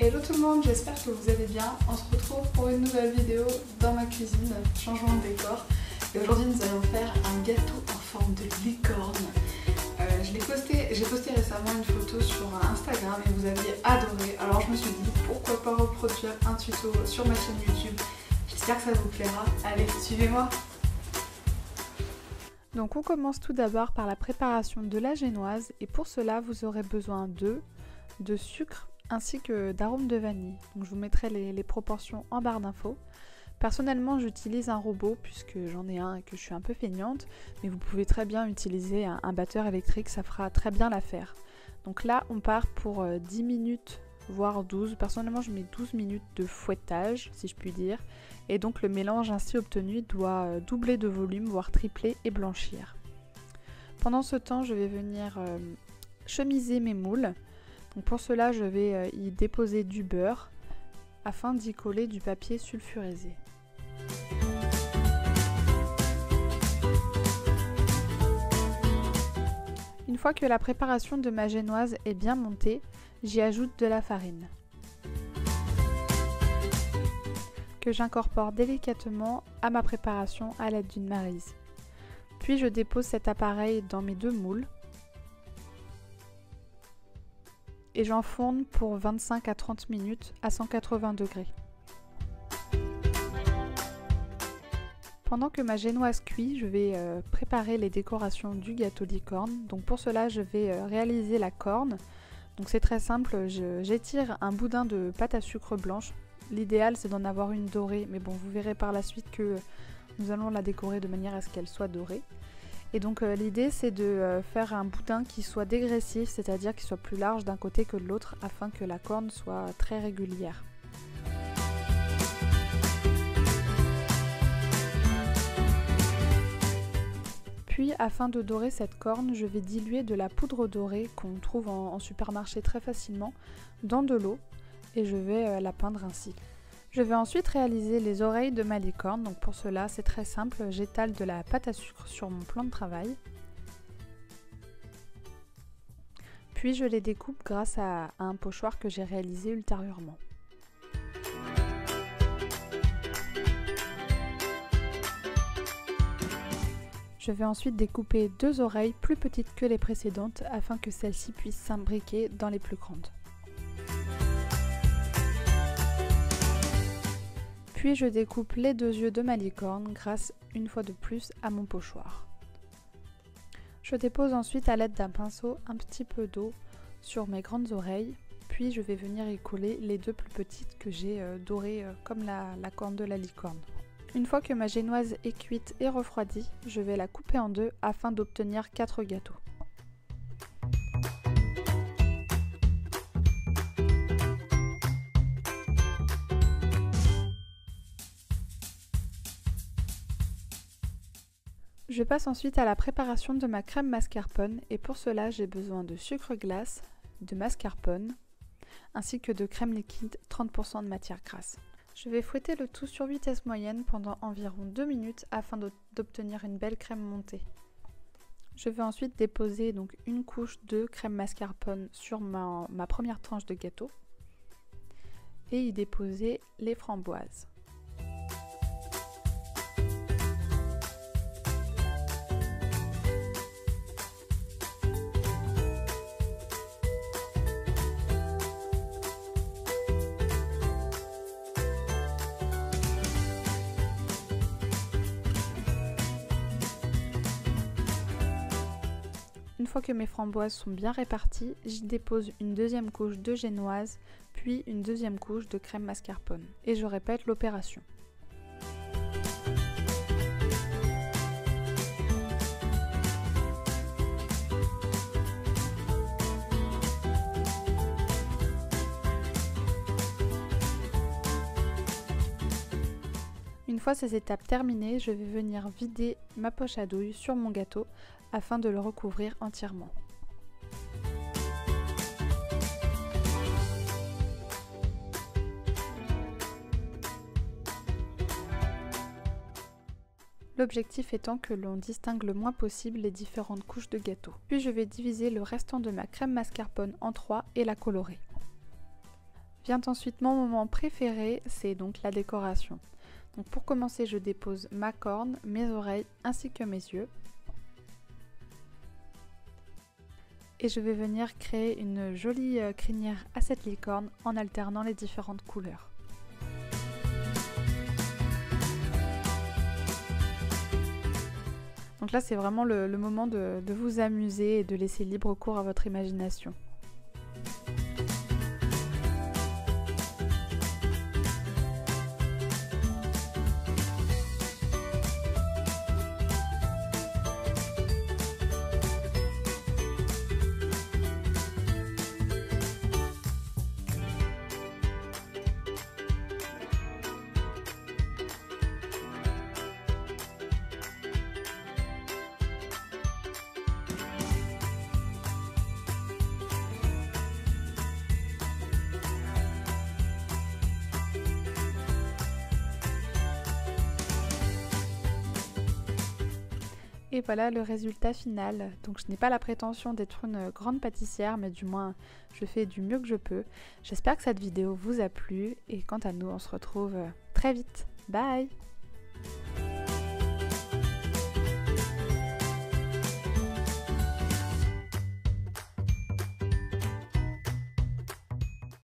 Hello tout le monde, j'espère que vous allez bien. On se retrouve pour une nouvelle vidéo dans ma cuisine, changement de décor. Et aujourd'hui nous allons faire un gâteau en forme de licorne. J'ai posté récemment une photo sur Instagram et vous aviez adoré. Alors je me suis dit pourquoi pas reproduire un tuto sur ma chaîne YouTube. J'espère que ça vous plaira. Allez, suivez-moi. Donc on commence tout d'abord par la préparation de la génoise et pour cela vous aurez besoin de sucre ainsi que d'arôme de vanille. Donc je vous mettrai les proportions en barre d'infos. Personnellement j'utilise un robot puisque j'en ai un et que je suis un peu feignante, mais vous pouvez très bien utiliser un batteur électrique, ça fera très bien l'affaire. Donc là on part pour 10 minutes voire 12, personnellement je mets 12 minutes de fouettage si je puis dire, et donc le mélange ainsi obtenu doit doubler de volume voire tripler et blanchir. Pendant ce temps je vais venir chemiser mes moules. Donc pour cela je vais y déposer du beurre afin d'y coller du papier sulfurisé. Une fois que la préparation de ma génoise est bien montée, j'y ajoute de la farine que j'incorpore délicatement à ma préparation à l'aide d'une maryse. Puis je dépose cet appareil dans mes deux moules et j'enfourne pour 25 à 30 minutes à 180 degrés. Pendant que ma génoise cuit, je vais préparer les décorations du gâteau licorne. Donc pour cela, je vais réaliser la corne. Donc c'est très simple, j'étire un boudin de pâte à sucre blanche. L'idéal c'est d'en avoir une dorée, mais bon vous verrez par la suite que nous allons la décorer de manière à ce qu'elle soit dorée. Et donc l'idée c'est de faire un boudin qui soit dégressif, c'est-à-dire qu'il soit plus large d'un côté que de l'autre afin que la corne soit très régulière. Puis afin de dorer cette corne, je vais diluer de la poudre dorée qu'on trouve en supermarché très facilement dans de l'eau et je vais la peindre ainsi. Je vais ensuite réaliser les oreilles de ma licorne, donc pour cela c'est très simple, j'étale de la pâte à sucre sur mon plan de travail. Puis je les découpe grâce à un pochoir que j'ai réalisé ultérieurement. Je vais ensuite découper deux oreilles plus petites que les précédentes afin que celles-ci puissent s'imbriquer dans les plus grandes. Puis je découpe les deux yeux de ma licorne grâce une fois de plus à mon pochoir. Je dépose ensuite à l'aide d'un pinceau un petit peu d'eau sur mes grandes oreilles, puis je vais venir y coller les deux plus petites que j'ai dorées comme la corne de la licorne. Une fois que ma génoise est cuite et refroidie, je vais la couper en deux afin d'obtenir 4 gâteaux. Je passe ensuite à la préparation de ma crème mascarpone et pour cela j'ai besoin de sucre glace, de mascarpone ainsi que de crème liquide 30% de matière grasse. Je vais fouetter le tout sur vitesse moyenne pendant environ 2 minutes afin d'obtenir une belle crème montée. Je vais ensuite déposer donc une couche de crème mascarpone sur ma première tranche de gâteau et y déposer les framboises. Une fois que mes framboises sont bien réparties, j'y dépose une deuxième couche de génoise, puis une deuxième couche de crème mascarpone. Et je répète l'opération. Une fois ces étapes terminées, je vais venir vider ma poche à douille sur mon gâteau afin de le recouvrir entièrement. L'objectif étant que l'on distingue le moins possible les différentes couches de gâteau. Puis je vais diviser le restant de ma crème mascarpone en 3 et la colorer. Vient ensuite mon moment préféré, c'est donc la décoration. Donc pour commencer, je dépose ma corne, mes oreilles ainsi que mes yeux. Et je vais venir créer une jolie crinière à cette licorne en alternant les différentes couleurs. Donc là, c'est vraiment le moment de vous amuser et de laisser libre cours à votre imagination. Et voilà le résultat final. Donc je n'ai pas la prétention d'être une grande pâtissière, mais du moins je fais du mieux que je peux. J'espère que cette vidéo vous a plu et quant à nous, on se retrouve très vite. Bye!